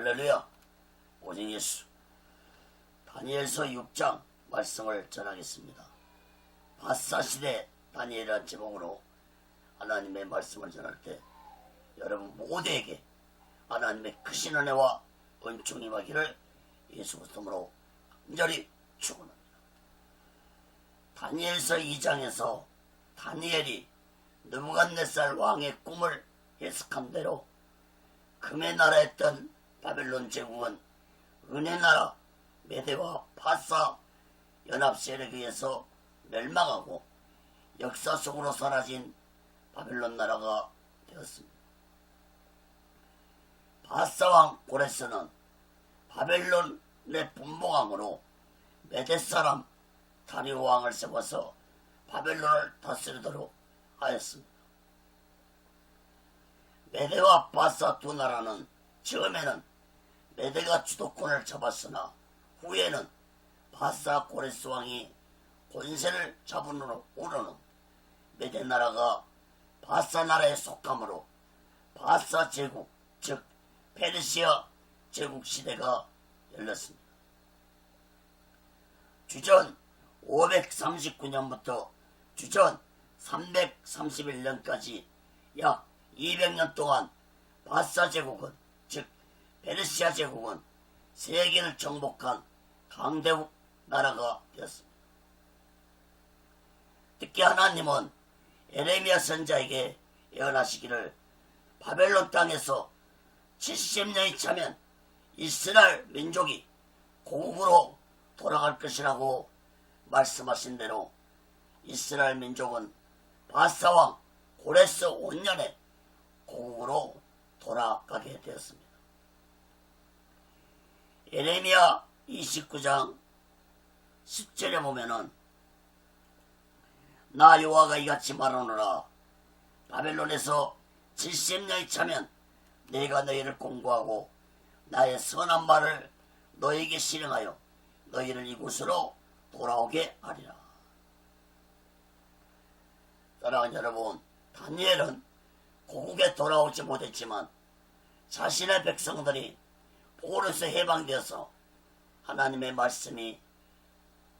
할렐루야. 오직 예수. 다니엘서 6장 말씀을 전하겠습니다. 바사시대 다니엘이라는 제목으로 하나님의 말씀을 전할 때 여러분 모두에게 하나님의 크신 은혜와 은총이 임하기를 예수 그리스도로 간절히 축원합니다. 다니엘서 2장에서 다니엘이 느부갓네살 왕의 꿈을 해석한 대로 금의 나라였던 바벨론 제국은 은혜 나라 메대와 파사 연합 세력에 의해서 멸망하고 역사 속으로 사라진 바벨론 나라가 되었습니다. 바사왕 고레스는 바벨론의 분봉왕으로 메대 사람 다리오 왕을 세워서 바벨론을 다스리도록 하였습니다. 메대와 바사 두 나라는 처음에는 메대가 주도권을 잡았으나 후에는 바사 고레스 왕이 권세를 잡은 후로는 메대 나라가 바사 나라에 속함으로 바사 제국 즉 페르시아 제국 시대가 열렸습니다. 주전 539년부터 주전 331년까지 약 200년 동안 바사 제국은 즉 페르시아 제국은 세계를 정복한 강대국 나라가 되었습니다. 특히 하나님은 에레미야 선지자에게 예언하시기를 바벨론 땅에서 70년이 차면 이스라엘 민족이 고국으로 돌아갈 것이라고 말씀하신 대로 이스라엘 민족은 바사왕 고레스 5년에 고국으로 돌아가게 되었습니다. 예레미야 29장 10절에 보면은 나 여호와가 이같이 말하노라 바벨론에서 70년이 차면 내가 너희를 공고하고 나의 선한 말을 너희에게 실행하여 너희를 이곳으로 돌아오게 하리라. 사랑하는 여러분, 다니엘은 고국에 돌아오지 못했지만 자신의 백성들이 포로에서 해방되어서 하나님의 말씀이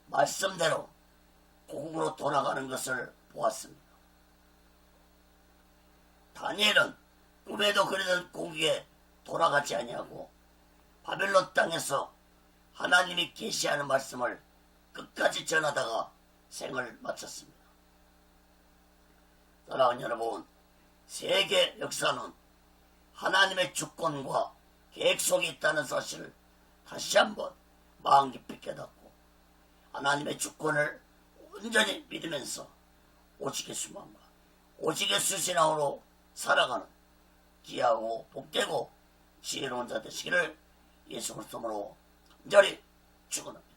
말씀대로 고국으로 돌아가는 것을 보았습니다. 다니엘은 꿈에도 그리던 고국에 돌아가지 아니하고 바벨론 땅에서 하나님이 계시하는 말씀을 끝까지 전하다가 생을 마쳤습니다. 사랑하는 여러분, 세계 역사는 하나님의 주권과 계획 속에 있다는 사실을 다시 한번 마음 깊이 깨닫고 하나님의 주권을 온전히 믿으면서 오직의 수만과 오직의 수신앙으로 살아가는 귀하고 복되고 지혜로운 자 되시기를 예수 그리스도로 간절히 축원합니다.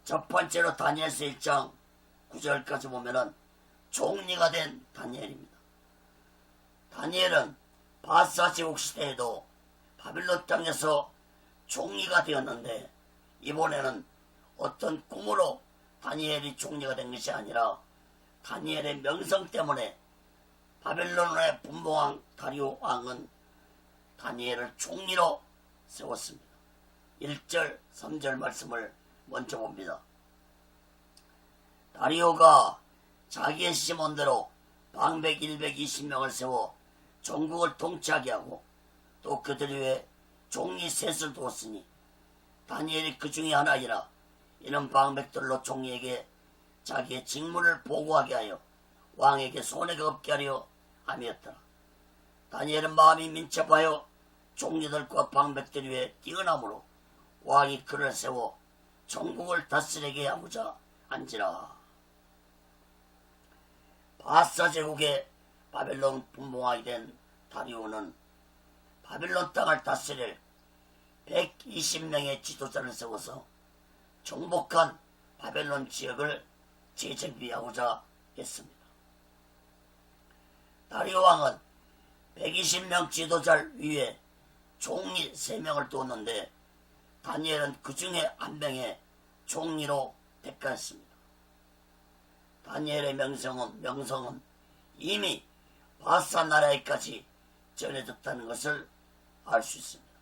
첫 번째로 다니엘서 1장 9절까지 보면은 종리가 된 다니엘입니다. 다니엘은 바사 제국 시대에도 바빌론 땅에서 종리가 되었는데 이번에는 어떤 꿈으로 다니엘이 종리가 된 것이 아니라 다니엘의 명성 때문에 바벨론의 분봉왕 다리오 왕은 다니엘을 종리로 세웠습니다. 1절 3절 말씀을 먼저 봅니다. 다리오가 자기의 시몬대로 방백 120명을 세워 전국을 통치하게 하고 또 그들 위에 종리 셋을 두었으니 다니엘이 그 중에 하나이라 이는 방백들로 종리에게 자기의 직무를 보고하게 하여 왕에게 손해가 없게 하려 함이었더라. 다니엘은 마음이 민첩하여 종리들과 방백들 위에 뛰어나므로 왕이 그를 세워 전국을 다스리게 하고자 한지라. 바사 제국의 바벨론 분봉왕이 된 다리오는 바벨론 땅을 다스릴 120명의 지도자를 세워서 정복한 바벨론 지역을 재정비하고자 했습니다. 다리오 왕은 120명 지도자를 위해 종리 3명을 두었는데 다니엘은 그 중에 한 명의 종리로 택하였습니다. 다니엘의 명성은 이미 바사 나라에까지 전해졌다는 것을 알 수 있습니다.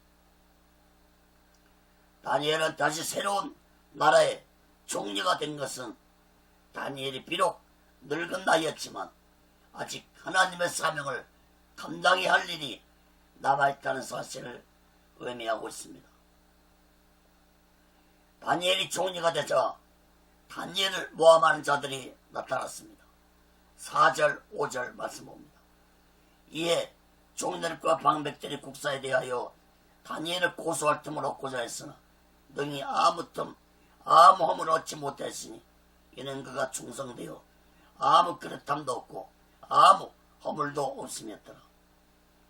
다니엘은 다시 새로운 나라의 종려가 된 것은 다니엘이 비록 늙은 나이였지만 아직 하나님의 사명을 감당해야 할 일이 남아있다는 사실을 의미하고 있습니다. 다니엘이 종려가 되자 다니엘을 모함하는 자들이 나타났습니다. 4절 5절 말씀 봅니다. 이에 종들과 방백들이 국사에 대하여 다니엘을 고소할 틈을 얻고자 했으나 능히 아무 허물 얻지 못했으니 이는 그가 충성되어 아무 그릇함도 없고 아무 허물도 없음이었더라.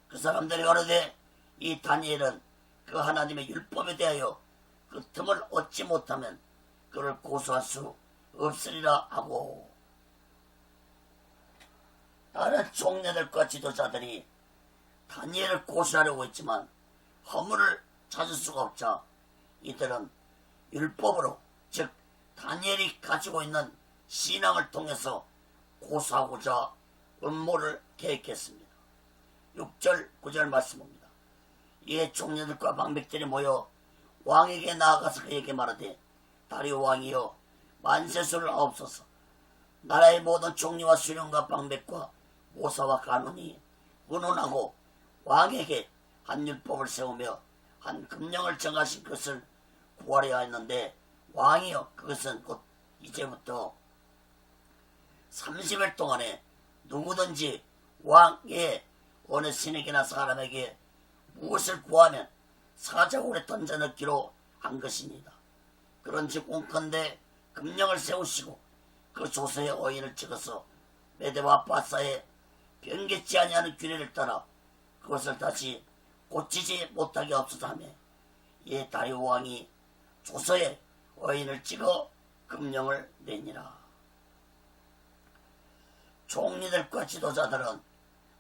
그 사람들이 가로되 이 다니엘은 그 하나님의 율법에 대하여 그 틈을 얻지 못하면 그를 고소할 수 없으리라 하고, 다른 종려들과 지도자들이 다니엘을 고소하려고 했지만 허물을 찾을 수가 없자 이들은 율법으로, 즉 다니엘이 가지고 있는 신앙을 통해서 고소하고자 음모를 계획했습니다. 6절 9절 말씀입니다. 이에 종려들과 방백들이 모여 왕에게 나아가서 그에게 말하되 다리오 왕이여 만세수를 하옵소서. 나라의 모든 종려와 수령과 방백과 모사와 간원이 운운하고 왕에게 한 율법을 세우며 한 금령을 정하신 것을 구하려 했는데 왕이여 그것은 곧 이제부터 30일 동안에 누구든지 왕의 어느 신에게나 사람에게 무엇을 구하면 사자굴에 던져 넣기로 한 것입니다. 그런즉 온컨대 금령을 세우시고 그 조서의 어인을 찍어서 메대와 바사에 변개치 아니하는 규례를 따라 그것을 다시 고치지 못하게 없어서 하며, 이에 다리오 왕이 조서에 어인을 찍어 금령을 내니라. 종리들과 지도자들은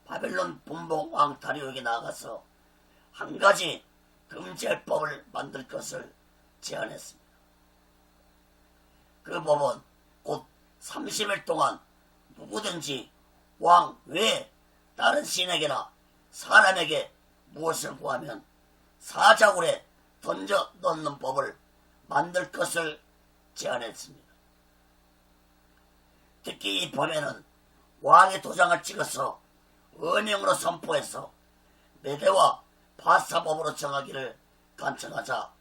바벨론 분봉 왕 다리오에게 나아가서 한 가지 금지할 법을 만들 것을 제안했습니다. 그 법은 곧 30일 동안 누구든지 왕 외에 다른 신에게나 사람에게 무엇을 구하면 사자굴에 던져 넣는 법을 만들 것을 제안했습니다. 특히 이 법에는 왕의 도장을 찍어서 언명으로 선포해서 메대와 바사법으로 정하기를 간청하자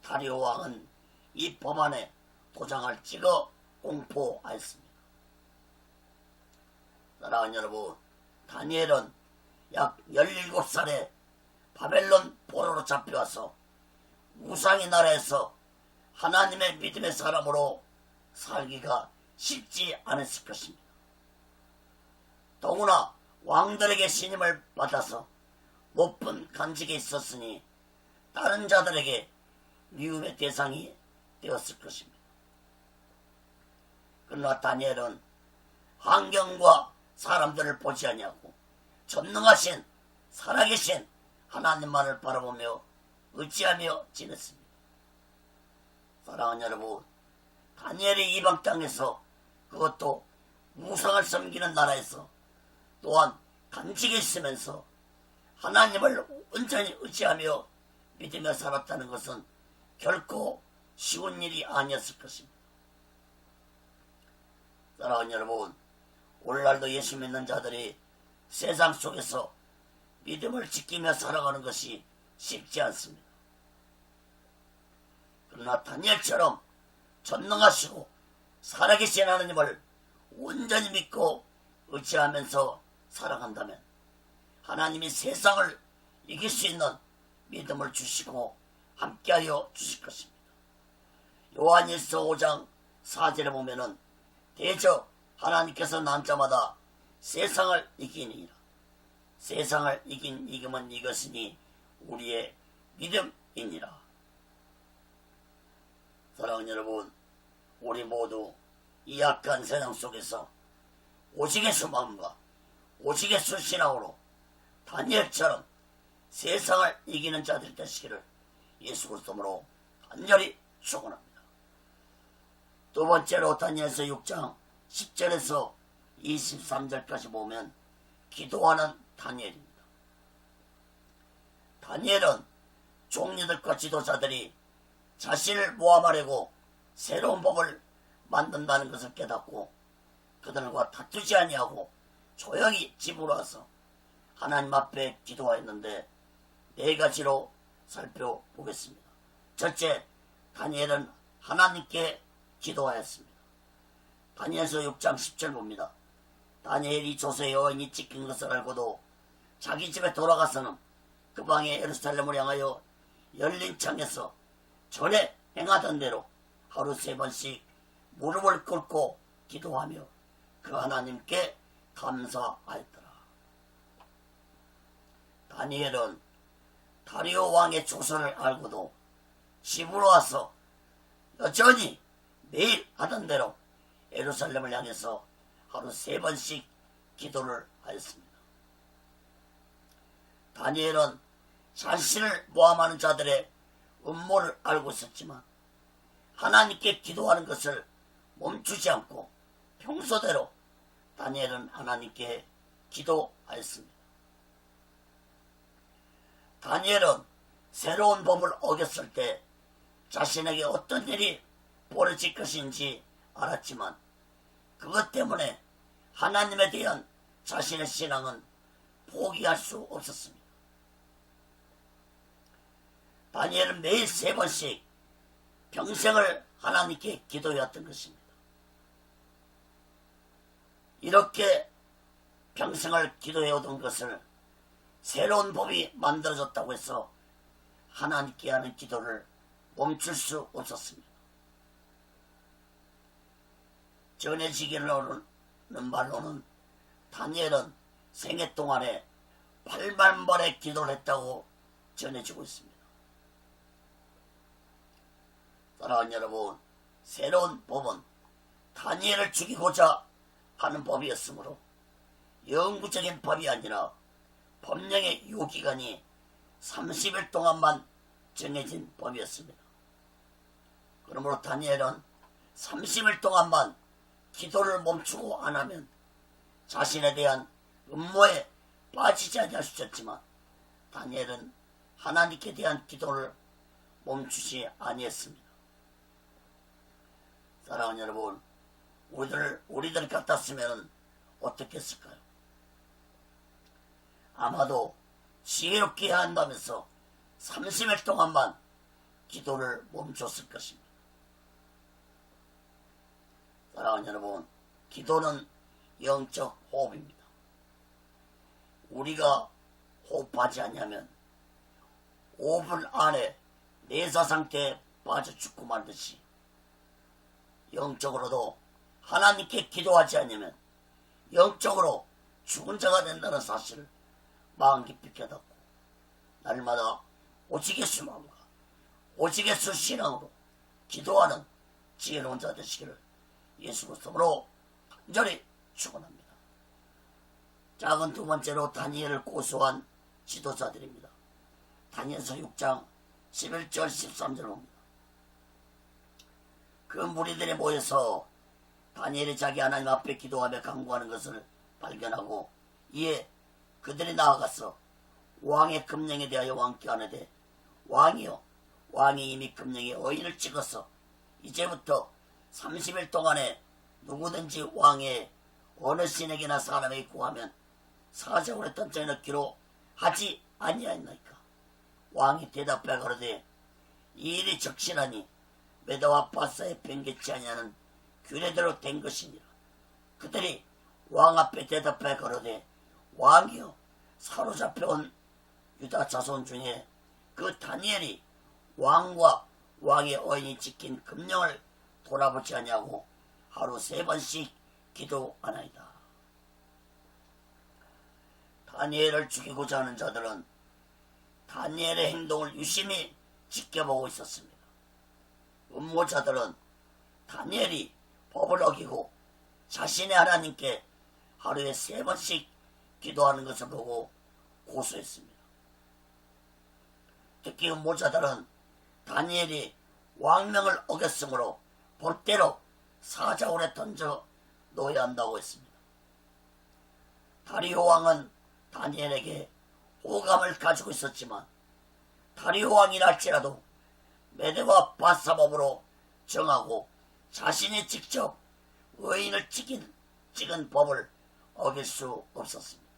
다리오 왕은 이 법안에 도장을 찍어 공포하였습니다. 사랑하는 여러분, 다니엘은 약 17살에 바벨론 포로로 잡혀와서 우상의 나라에서 하나님의 믿음의 사람으로 살기가 쉽지 않았을 것입니다. 더구나 왕들에게 신임을 받아서 높은 간직에 있었으니 다른 자들에게 미움의 대상이 되었을 것입니다. 그러나 다니엘은 환경과 사람들을 보지 아니하고 전능하신 살아계신 하나님만을 바라보며 의지하며 지냈습니다. 사랑하는 여러분, 다니엘이 이방 땅에서, 그것도 우상을 섬기는 나라에서 또한 간직에 있으면서 하나님을 온전히 의지하며 믿으며 살았다는 것은 결코 쉬운 일이 아니었을 것입니다. 사랑하는 여러분, 오늘날도 예수 믿는 자들이 세상 속에서 믿음을 지키며 살아가는 것이 쉽지 않습니다. 그러나 다니엘처럼 전능하시고 살아계신 하나님을 온전히 믿고 의지하면서 살아간다면 하나님이 세상을 이길 수 있는 믿음을 주시고 함께하여 주실 것입니다. 요한일서 5장 4절에 보면은 대저 하나님께서 난 자마다 세상을 이기니라. 세상을 이긴 이금은 이것이니 우리의 믿음이니라. 사랑하는 여러분, 우리 모두 이 악한 세상 속에서 오직의 소망과 오직의 순신앙으로 다니엘처럼 세상을 이기는 자들이 되시기를 예수 그리스도로 간절히 축원합니다. 두 번째로 다니엘서 6장 10절에서 23절까지 보면 기도하는 다니엘입니다. 다니엘은 종류들과 지도자들이 자신을 모함하려고 새로운 법을 만든다는 것을 깨닫고 그들과 다투지 아니하고 조용히 집으로 와서 하나님 앞에 기도하였는데 네 가지로 살펴보겠습니다. 첫째, 다니엘은 하나님께 기도하였습니다. 다니엘서 6장 10절 봅니다. 다니엘이 조서의 여인이 찍힌 것을 알고도 자기 집에 돌아가서는 그 방에 예루살렘을 향하여 열린 창에서 전에 행하던 대로 하루 3번씩 무릎을 꿇고 기도하며 그 하나님께 감사하였더라. 다니엘은 다리오 왕의 조서를 알고도 집으로 와서 여전히 매일 하던 대로 예루살렘을 향해서 하루 3번씩 기도를 하였습니다. 다니엘은 자신을 모함하는 자들의 음모를 알고 있었지만 하나님께 기도하는 것을 멈추지 않고 평소대로 다니엘은 하나님께 기도하였습니다. 다니엘은 새로운 법을 어겼을 때 자신에게 어떤 일이 벌어질 것인지 알았지만 그것 때문에 하나님에 대한 자신의 신앙은 포기할 수 없었습니다. 다니엘은 매일 3번씩 평생을 하나님께 기도해왔던 것입니다. 이렇게 평생을 기도해오던 것을 새로운 법이 만들어졌다고 해서 하나님께 하는 기도를 멈출 수 없었습니다. 전해지기로는 말로는 다니엘은 생애 동안에 8만 번의 기도를 했다고 전해지고 있습니다. 사랑하는 여러분, 새로운 법은 다니엘을 죽이고자 하는 법이었으므로 영구적인 법이 아니라 법령의 유효기간이 30일 동안만 정해진 법이었습니다. 그러므로 다니엘은 30일 동안만 기도를 멈추고 안 하면 자신에 대한 음모에 빠지지 않을 수 있었지만 다니엘은 하나님께 대한 기도를 멈추지 아니했습니다. 사랑하는 여러분, 우리들 같았으면 어떻게 했을까요? 아마도 지혜롭게 해야 한다면서 30일 동안만 기도를 멈췄을 것입니다. 사랑하는 여러분, 기도는 영적 호흡입니다. 우리가 호흡하지 않으면 5분 안에 내사 상태에 빠져 죽고 말듯이 영적으로도 하나님께 기도하지 않으면 영적으로 죽은 자가 된다는 사실을 마음 깊이 깨닫고 날마다 오직 예수 마음과 오직 예수 신앙으로 기도하는 지혜로운 자 되시기를 예수 그리스도로 간절히 축원합니다. 작은 두 번째로 다니엘을 고소한 지도자들입니다. 다니엘서 6장 11절 13절 봅니다. 그 무리들이 모여서 다니엘이 자기 하나님 앞에 기도하며 간구하는 것을 발견하고 이에 그들이 나아가서 왕의 금령에 대하여 왕께 아뢰되 왕이여, 왕이 이미 금령에 어인을 찍어서 이제부터 30일 동안에 누구든지 왕의 어느 신에게나 사람에게 구하면 사자고 했던 전에 넣기로 하지 아니하였나이까. 왕이 대답해 가로되 이 일이 적신하니 메다와 바사에 변개치 아니하는 규례대로 된 것이니라. 그들이 왕 앞에 대답해 가로되 왕이여, 사로잡혀온 유다 자손 중에 그 다니엘이 왕과 왕의 어인이 지킨 금령을 돌아보지 아니하고 하루 3번씩 기도하나이다. 다니엘을 죽이고자 하는 자들은 다니엘의 행동을 유심히 지켜보고 있었습니다. 음모자들은 다니엘이 법을 어기고 자신의 하나님께 하루에 3번씩 기도하는 것을 보고 고소했습니다. 특히 음모자들은 다니엘이 왕명을 어겼으므로 볼대로 사자굴에 던져 놓아야 한다고 했습니다. 다리오 왕은 다니엘에게 호감을 가지고 있었지만 다리오 왕이라 할지라도 메대와 바사법으로 정하고 자신이 직접 의인을 찍은 법을 어길 수 없었습니다.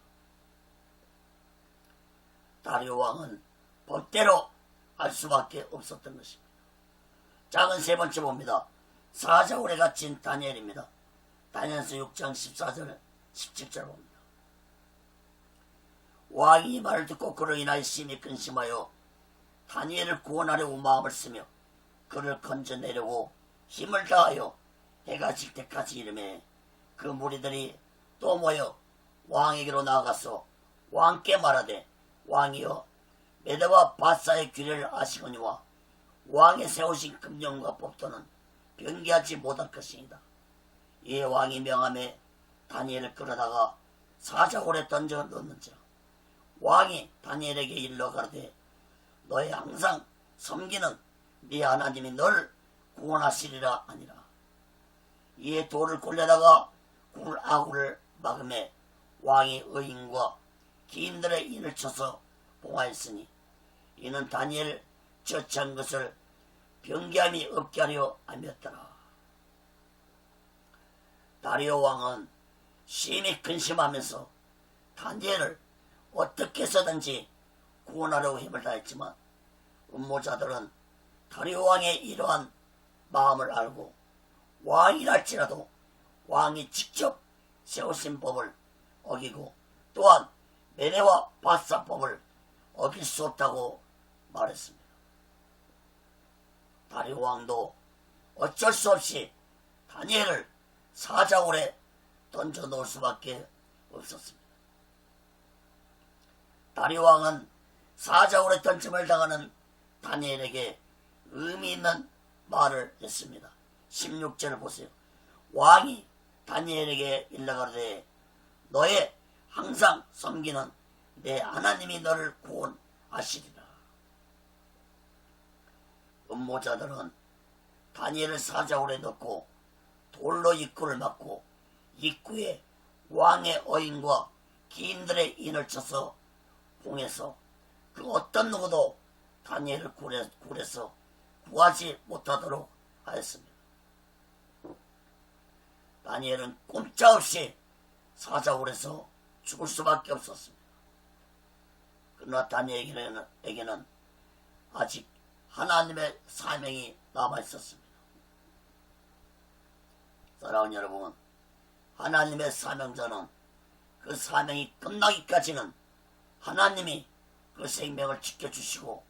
다리오 왕은 법대로 할 수밖에 없었던 것입니다. 작은 세 번째 봅니다. 사자굴에 갇힌 다니엘입니다. 다니엘서 6장 14절 17절 봅니다. 왕이 이 말을 듣고 그로 인하여 심히 근심하여 다니엘을 구원하려고 마음을 쓰며 그를 건져내려고 힘을 다하여 해가 질 때까지 이르매 그 무리들이 또 모여 왕에게로 나아가서 왕께 말하되 왕이여 메대와 바사의 규례를 아시거니와 왕의 세우신 금령과 법도는 변개하지 못할 것이니다. 이에 왕이 명함에 다니엘을 끌어다가 사자굴에 던져 넣는지라. 왕이 다니엘에게 일러 가르되 너의 항상 섬기는 네 하나님이 너를 구원하시리라 하니라. 이에 돌을 굴려다가 굴 아구를 막음에 왕이 의인과 기인들의 인을 쳐서 봉하였으니 이는 다니엘 처치한 것을 변개함이 없게 하려 함이었더라. 다리오 왕은 심히 근심하면서 다니엘을 어떻게 해서든지 구원하려고 힘을 다했지만 음모자들은 다리오 왕의 이러한 마음을 알고 왕이랄지라도 왕이 직접 세우신 법을 어기고 또한 메대와 바사법을 어길 수 없다고 말했습니다. 다리오 왕도 어쩔 수 없이 다니엘을 사자굴에 던져 놓을 수밖에 없었습니다. 다리오 왕은 사자굴에 던짐을 당하는 다니엘에게 의미 있는 말을 했습니다. 16절을 보세요. 왕이 다니엘에게 일러가르되 너의 항상 섬기는 내 하나님이 너를 구원하시리라. 음모자들은 다니엘을 사자굴에 넣고 돌로 입구를 막고 입구에 왕의 어인과 기인들의 인을 쳐서 봉해서 그 어떤 누구도 다니엘을 굴에서 구하지 못하도록 하였습니다. 다니엘은 꼼짝없이 사자굴에서 죽을 수밖에 없었습니다. 그러나 다니엘에게는 아직 하나님의 사명이 남아있었습니다. 사랑하는 여러분, 하나님의 사명자는 그 사명이 끝나기까지는 하나님이 그 생명을 지켜주시고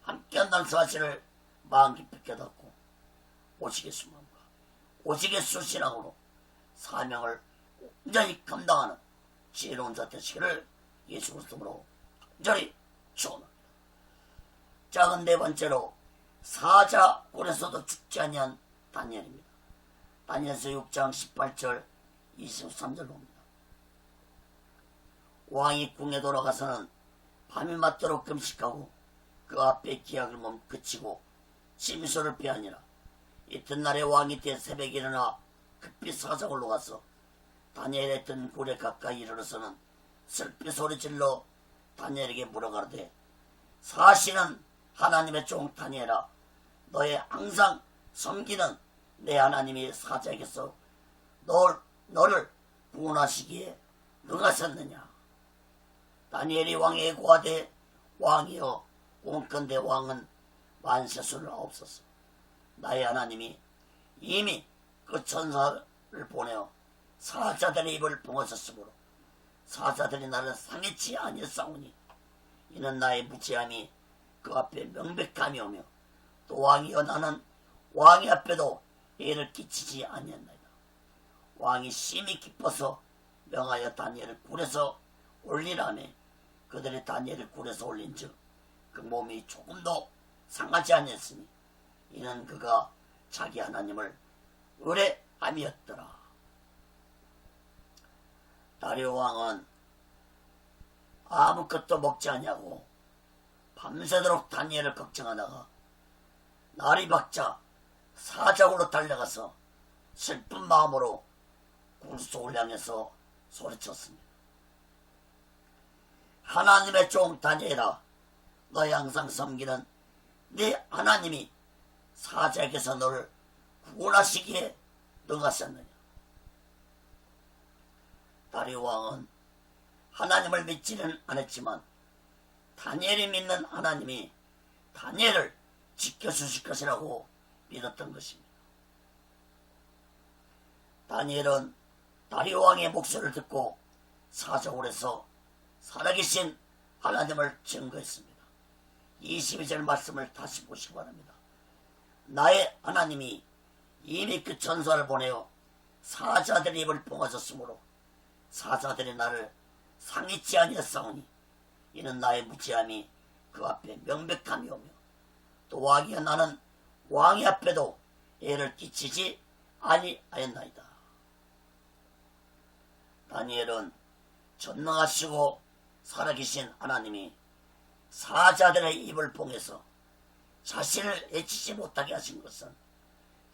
함께한다는 사실을 마음 깊이 깨닫고 오직의 순간과 오직의 수신앙으로 사명을 온전히 감당하는 지혜로운 자 되시기를 예수 그리스도로 간절히 축원합니다. 작은 네 번째로 사자굴에서도 죽지 아니한 다니엘입니다. 다니엘서 6장 18절 23절 봅니다. 왕이 궁에 돌아가서는 밤이 맞도록 금식하고 그 앞에 기약을 몸 그치고 침소를 피하니라. 이튿날에 왕이 새벽에 일어나 급히 사자굴로 가서 다니엘의 든 굴에 가까이 이르러서는 슬피 소리질러 다니엘에게 물어가르되 사시는 하나님의 종 다니엘아 너의 항상 섬기는 내 하나님이 사자에게서 너를 구원하시기에 능하셨느냐. 다니엘이 왕에게 고하되 왕이여 원컨대 왕은 만세수를 없었어. 나의 하나님이 이미 그 천사를 보내어 사자들의 입을 봉하셨으므로 사자들이 나를 상해치 아니었사오니 이는 나의 무지함이 그 앞에 명백함이 오며 또 왕이여 나는 왕의 앞에도 해를 끼치지 아니었나이다. 왕이 심히 기뻐서 명하여 다니엘을 굴에서 올리라며 그들이 다니엘을 굴에서 올린즉 그 몸이 조금도 상하지 아니었으니 이는 그가 자기 하나님을 의뢰함이었더라. 다리오 왕은 아무것도 먹지 아니하고 밤새도록 다니엘을 걱정하다가 날이 밝자 사자굴로 달려가서 슬픈 마음으로 굴속을 향해서 소리쳤습니다. 하나님의 종 다니엘아 너희 항상 섬기는 네 하나님이 사자에게서 너를 구원하시기에 너가 썼느냐. 다리오 왕은 하나님을 믿지는 않았지만 다니엘이 믿는 하나님이 다니엘을 지켜주실 것이라고 믿었던 것입니다. 다니엘은 다리오 왕의 목소리를 듣고 사자굴에서 살아계신 하나님을 증거했습니다. 22절 말씀을 다시 보시기 바랍니다. 나의 하나님이 이미 그 전사를 보내어 사자들의 입을 봉하셨으므로 사자들이 나를 상의치 아니하사오니 이는 나의 무지함이 그 앞에 명백함이 오며 또 왕이여 나는 왕의 앞에도 애를 끼치지 아니하였나이다. 다니엘은 전능하시고 살아계신 하나님이 사자들의 입을 봉해서 자신을 해치지 못하게 하신 것은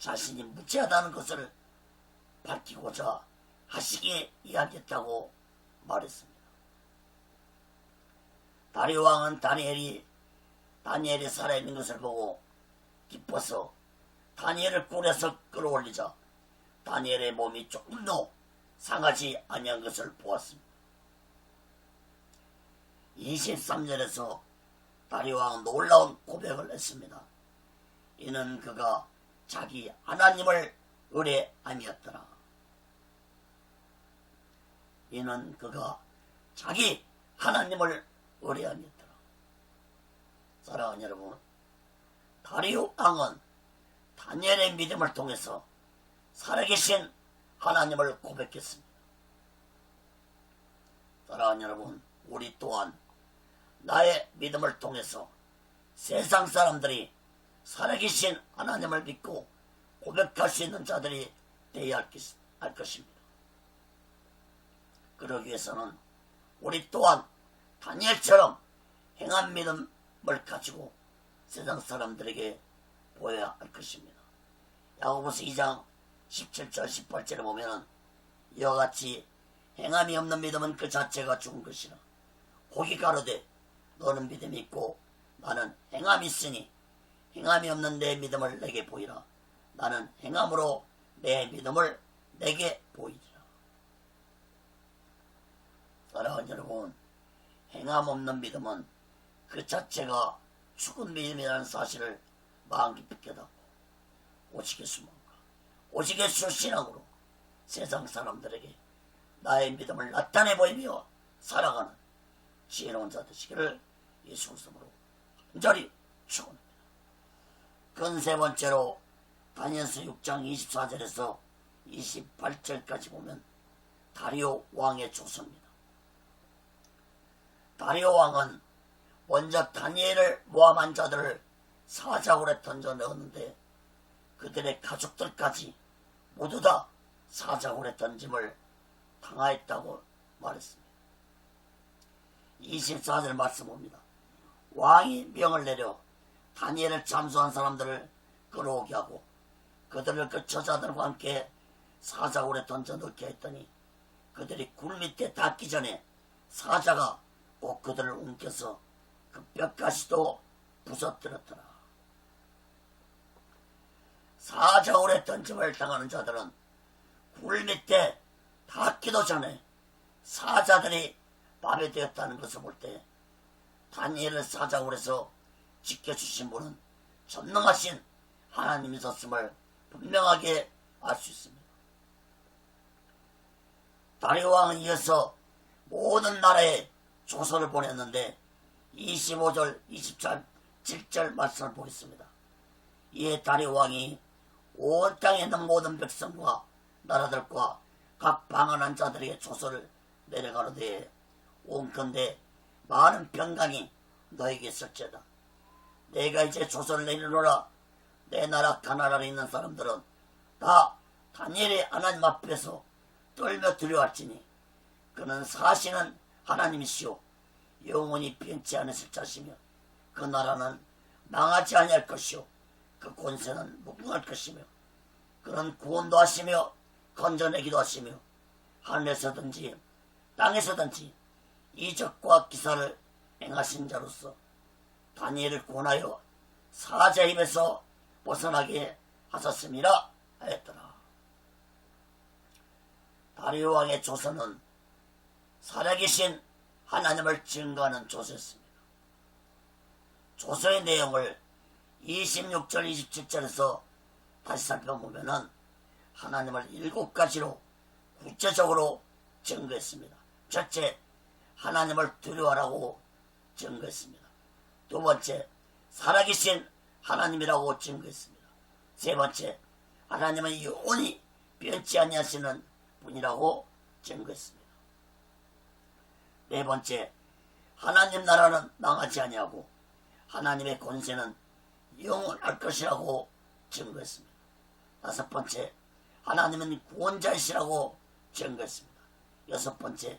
자신이 무죄하다는 것을 밝히고자 하시기에 이야기했다고 말했습니다. 다리오 왕은 다니엘이 살아있는 것을 보고 기뻐서 다니엘을 굴에서 끌어올리자 다니엘의 몸이 조금도 상하지 아니한 것을 보았습니다. 23절에서 다리오 왕은 놀라운 고백을 했습니다. 이는 그가 자기 하나님을 의뢰함이었더라. 이는 그가 자기 하나님을 의뢰함이었더라. 사랑하는 여러분, 다리오 왕은 다니엘의 믿음을 통해서 살아계신 하나님을 고백했습니다. 사랑하는 여러분, 우리 또한 나의 믿음을 통해서 세상 사람들이 살아계신 하나님을 믿고 고백할 수 있는 자들이 되어야 할 것입니다. 그러기 위해서는 우리 또한 다니엘처럼 행한 믿음을 가지고 세상 사람들에게 보여야 할 것입니다. 야고보서 2장 17절 18절에 보면 이와 같이 행함이 없는 믿음은 그 자체가 죽은 것이라. 혹이 가로되 너는 믿음이 있고 나는 행함이 있으니 행함이 없는 내 믿음을 내게 보이라. 나는 행함으로 내 믿음을 내게 보이리라. 사랑하는 여러분, 행함 없는 믿음은 그 자체가 죽은 믿음이라는 사실을 마음 깊이 깨닫고 오직의 수만과 오직의 수신앙으로 세상 사람들에게 나의 믿음을 나타내 보이며 살아가는 지혜로운 자 되시기를 예수 그리스도로 간절히 축원합니다. 그 세 번째로 다니엘서 6장 24절에서 28절까지 보면 다리오 왕의 조서입니다. 다리오 왕은 먼저 다니엘을 모함한 자들을 사자굴에 던져 넣었는데 그들의 가족들까지 모두 다 사자굴에 던짐을 당하였다고 말했습니다. 24절 말씀 봅니다. 왕이 명을 내려 다니엘을 잠수한 사람들을 끌어오게 하고 그들을 그 저자들과 함께 사자굴에 던져 넣게 했더니 그들이 굴 밑에 닿기 전에 사자가 꼭 그들을 움켜서 그 뼈가시도 부서뜨렸더라. 사자굴에 던짐을 당하는 자들은 굴 밑에 닿기도 전에 사자들이 파괴되었다는 것을 볼 때 다니엘을 사자굴에서 지켜주신 분은 전능하신 하나님이셨음을 분명하게 알 수 있습니다. 다리오 왕은 이어서 모든 나라에 조서를 보냈는데 25절, 27절 말씀을 보겠습니다. 이에 다리오 왕이 온 땅에 있는 모든 백성과 나라들과 각 방언한 자들에게 조서를 내려가로되 온컨대 많은 평강이 너에게 있을지어다. 내가 이제 조서를 내리노라. 내 나라 가나라에 있는 사람들은 다 다니엘의 하나님 앞에서 떨며 두려워할지니 그는 사시는 하나님이시오 영원히 변치 않으실 자시며 그 나라는 망하지 아니할 것이요 그 권세는 무궁할 것이며 그는 구원도 하시며 건져내기도 하시며 하늘에서든지 땅에서든지 이적과 기사를 행하신 자로서 다니엘을 구원하여 사자 입에서 벗어나게 하셨음이라 하였더라. 다리오 왕의 조서는 살아계신 하나님을 증거하는 조서였습니다. 조서의 내용을 26절 27절에서 다시 살펴보면은 하나님을 7가지로 구체적으로 증거했습니다. 첫째, 하나님을 두려워하라고 증거했습니다. 두 번째, 살아계신 하나님이라고 증거했습니다. 세 번째, 하나님은 영원히 변치 아니하시는 분이라고 증거했습니다. 네 번째, 하나님 나라는 망하지 아니하고 하나님의 권세는 영원할 것이라고 증거했습니다. 다섯 번째, 하나님은 구원자이시라고 증거했습니다. 여섯 번째,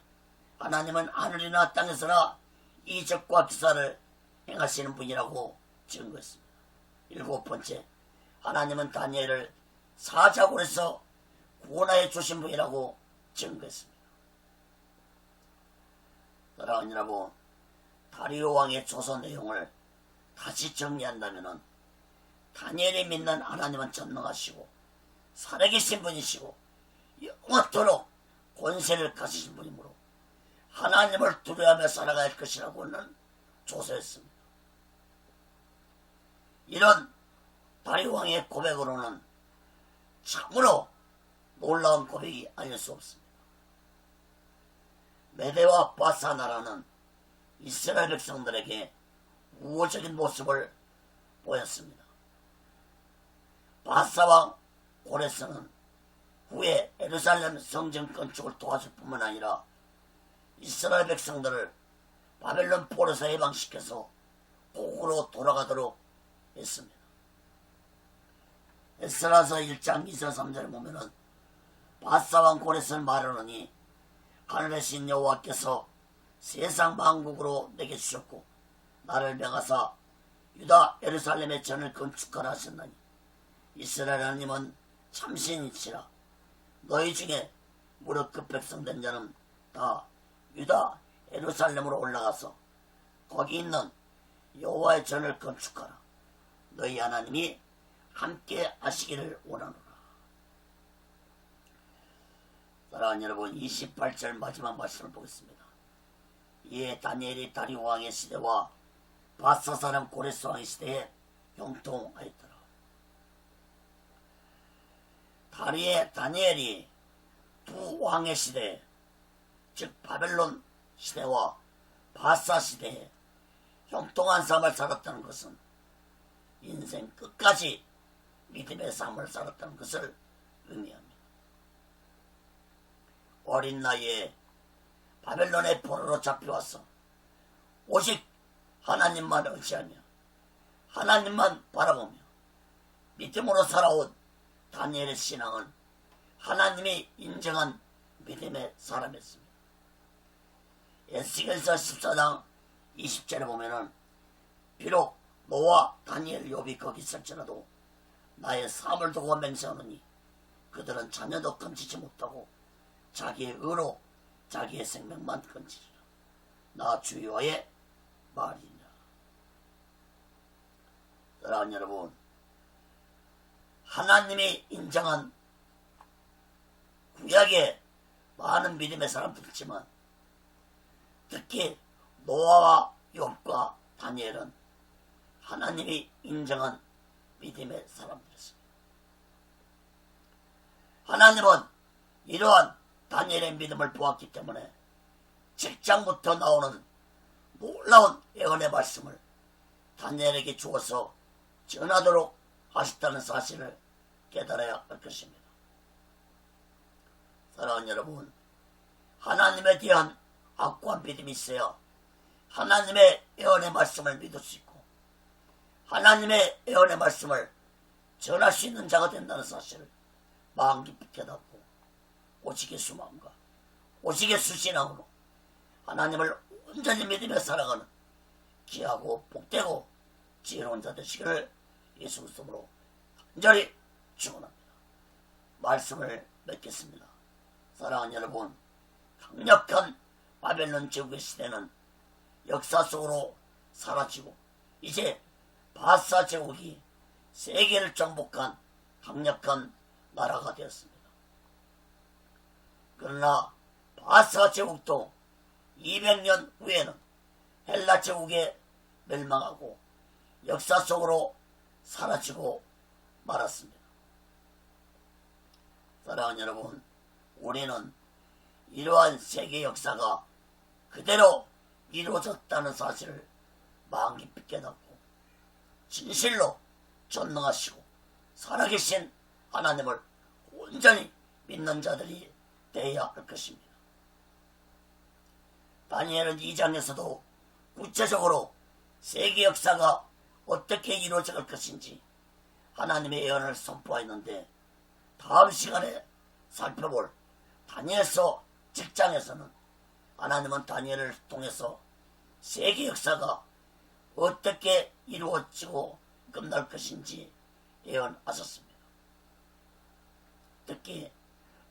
하나님은 하늘이나 땅에서나 이적과 기사를 행하시는 분이라고 증거했습니다. 일곱 번째, 하나님은 다니엘을 사자굴에서 구원하여 주신 분이라고 증거했습니다. 사랑하는 여러분, 다리오 왕의 조서 내용을 다시 정리한다면 다니엘이 믿는 하나님은 전능하시고 살아계신 분이시고 영원토록 권세를 가지신 분이므로 하나님을 두려워하며 살아갈 것이라고는 조서했습니다. 이런 다리오 왕의 고백으로는 참으로 놀라운 고백이 아닐 수 없습니다. 메대와 바사 나라는 이스라엘 백성들에게 우호적인 모습을 보였습니다. 바사 왕 고레스는 후에 예루살렘 성전 건축을 도와줄 뿐만 아니라 이스라엘 백성들을 바벨론 포로에서 해방시켜서 고국으로 돌아가도록 했습니다. 에스라서 1장 2절 3절에 보면은 바사 왕 고레스는 말하노니 하늘의 신 여호와께서 세상 만국으로 내게 주셨고 나를 명하사 유다 예루살렘의 전을 건축하라 하셨나니 이스라엘 하나님은 참신이시라. 너희 중에 무릇 그 백성 된 자는 다 유다 예루살렘으로 올라가서 거기 있는 여호와의 전을 건축하라. 너희 하나님이 함께 하시기를 원하노라. 사랑하는 여러분, 28절 마지막 말씀을 보겠습니다. 이에 다니엘이 다리오 왕의 시대와 바사 사람 고레스 왕의 시대에 형통하였더라. 다니엘이 두 왕의 시대, 즉 바벨론 시대와 바사 시대에 형통한 삶을 살았다는 것은 인생 끝까지 믿음의 삶을 살았다는 것을 의미합니다. 어린 나이에 바벨론의 포로로 잡혀와서 오직 하나님만 의지하며 하나님만 바라보며 믿음으로 살아온 다니엘의 신앙은 하나님이 인정한 믿음의 사람이었습니다. 에스겔서 14장 20절에 보면은 비록 너와 다니엘 욥이 거기 있을지라도 나의 삶을 두고 맹세하노니 그들은 자녀도 건지지 못하고 자기의 의로 자기의 생명만 건지리라. 나 주여의 말이니라. 사랑하는 여러분, 하나님이 인정한 구약의 많은 믿음의 사람들 있지만 특히 노아와 욥과 다니엘은 하나님이 인정한 믿음의 사람들이었습니다. 하나님은 이러한 다니엘의 믿음을 보았기 때문에 직장부터 나오는 놀라운 예언의 말씀을 다니엘에게 주어서 전하도록 하셨다는 사실을 깨달아야 할 것입니다. 사랑하는 여러분, 하나님에 대한 확고한 믿음이 있어야 하나님의 예언의 말씀을 믿을 수 있고 하나님의 예언의 말씀을 전할 수 있는 자가 된다는 사실을 마음 깊이 깨닫고 오직의 수마음과 오직의 수신함으로 하나님을 온전히 믿으며 살아가는 귀하고 복되고 지혜로운 자 되시기를 예수 그리스도로 간절히 축원합니다. 말씀을 맺겠습니다. 사랑하는 여러분, 강력한 바벨론 제국의 시대는 역사 속으로 사라지고 이제 바사 제국이 세계를 정복한 강력한 나라가 되었습니다. 그러나 바사 제국도 200년 후에는 헬라 제국에 멸망하고 역사 속으로 사라지고 말았습니다. 사랑하는 여러분, 우리는 이러한 세계 역사가 그대로 이루어졌다는 사실을 마음 깊이 깨닫고 진실로 전능하시고 살아계신 하나님을 온전히 믿는 자들이 되어야 할 것입니다. 다니엘은 2장에서도 구체적으로 세계 역사가 어떻게 이루어져 갈 것인지 하나님의 예언을 선포하였는데, 다음 시간에 살펴볼 다니엘서 7장에서는 하나님은 다니엘을 통해서 세계 역사가 어떻게 이루어지고 끝날 것인지 예언하셨습니다. 특히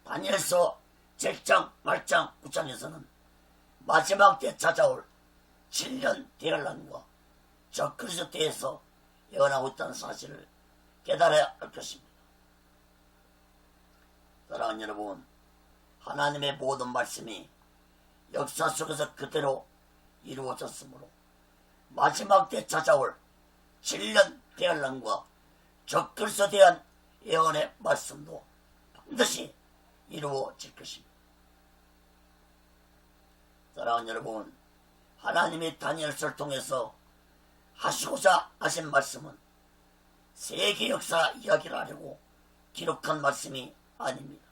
다니엘서 7장, 8장, 9장에서는 마지막 때 찾아올 7년 대환란과 적그리스도 때에서 예언하고 있다는 사실을 깨달아야 할 것입니다. 사랑하는 여러분, 하나님의 모든 말씀이 역사 속에서 그대로 이루어졌으므로 마지막 때 찾아올 7년 대환란과 적그리스도에 대한 예언의 말씀도 반드시 이루어질 것입니다. 사랑하는 여러분, 하나님이 다니엘서를 통해서 하시고자 하신 말씀은 세계 역사 이야기를 하려고 기록한 말씀이 아닙니다.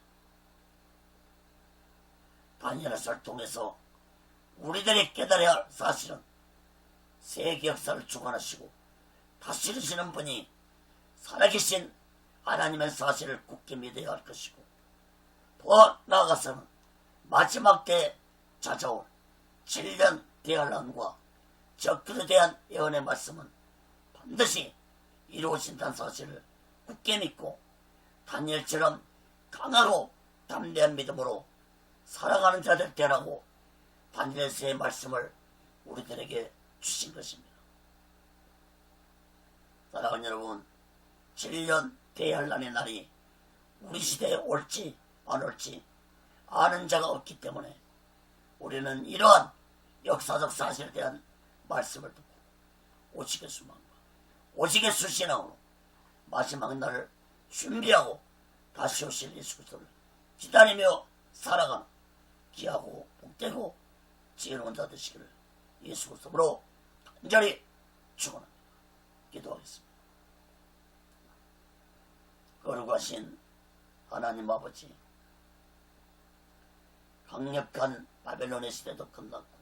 다니엘서를 통해서 우리들이 깨달아야 할 사실은 세계 역사를 주관하시고 다스리시는 분이 살아계신 하나님의 사실을 굳게 믿어야 할 것이고, 더 나아가서는 마지막 때에 찾아올 7년 대환란과 적그리스도에 대한 예언의 말씀은 반드시 이루어진다는 사실을 굳게 믿고 다니엘처럼 강하고 담대한 믿음으로 살아가는 자들 되라고 다니엘서의 말씀을 우리들에게 주신 것입니다. 사랑하는 여러분, 7년 대환란의 날이 우리 시대에 올지 안 올지 아는 자가 없기 때문에 우리는 이러한 역사적 사실에 대한 말씀을 듣고 오직의 수망과 오직의 수신앙으로 마지막 날을 준비하고 다시 오실 예수 그리스도를 기다리며 살아가는 귀하고 복되고 지혜로운 자 되시기를 예수 그리스도로 간절히 축원합니다. 기도하겠습니다. 거룩하신 하나님 아버지, 강력한 바벨론의 시대도 끝났고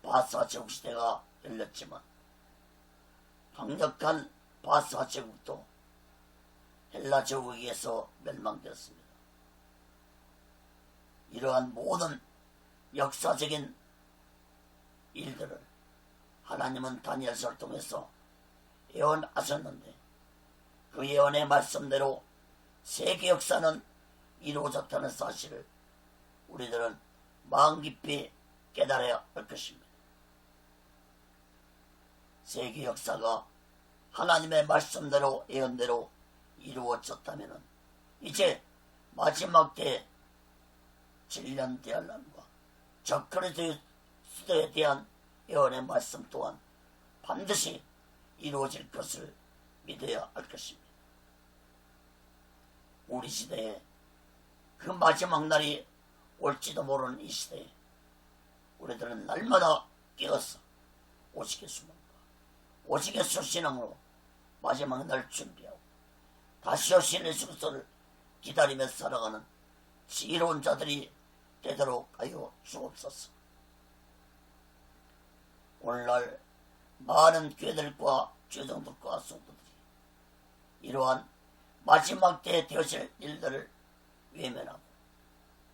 바사 제국 시대가 열렸지만 강력한 바사 제국도 헬라 제국에 의해서 멸망되었습니다. 이러한 모든 역사적인 일들을 하나님은 다니엘서를 통해서 예언하셨는데, 그 예언의 말씀대로 세계 역사는 이루어졌다는 사실을 우리들은 마음 깊이 깨달아야 할 것입니다. 세계 역사가 하나님의 말씀대로 예언대로 이루어졌다면 이제 마지막 때 7년 대환란과 적그리스도에 대한 예언의 말씀 또한 반드시 이루어질 것을 믿어야 할 것입니다. 우리 시대에 그 마지막 날이 올지도 모르는 이 시대에 우리들은 날마다 깨어서 오직의 수망과 오직의 수신앙으로 마지막 날 준비하고 다시 오신 예수 그리스도를 기다리며 살아가는 지혜로운 자들이 되도록 하여 주옵소서. 오늘날 많은 교회들과 죄종들과 성도들이 이러한 마지막 때에 되어질 일들을 외면하고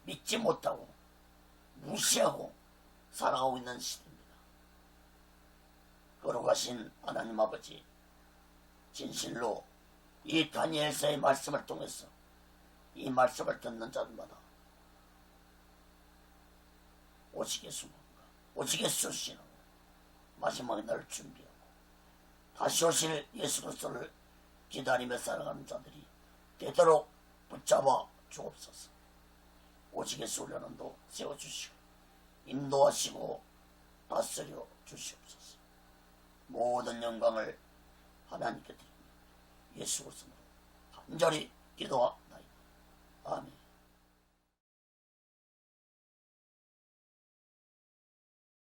믿지 못하고 무시하고 살아가고 있는 시대입니다. 거룩하신 하나님 아버지, 진실로 이 다니엘서의 말씀을 통해서 이 말씀을 듣는 자들마다 오직의 수고가 오직의 수신하고 마지막 날을 준비하고 다시 오실 예수 그리스도를 기다림에 살아가는 자들이 되도록 붙잡아 주옵소서. 오직의 훈련원도 세워주시고 인도하시고 다스려 주시옵소서. 모든 영광을 하나님께 드립니다. 예수 그리스도로 간절히 기도하나이다. 아멘.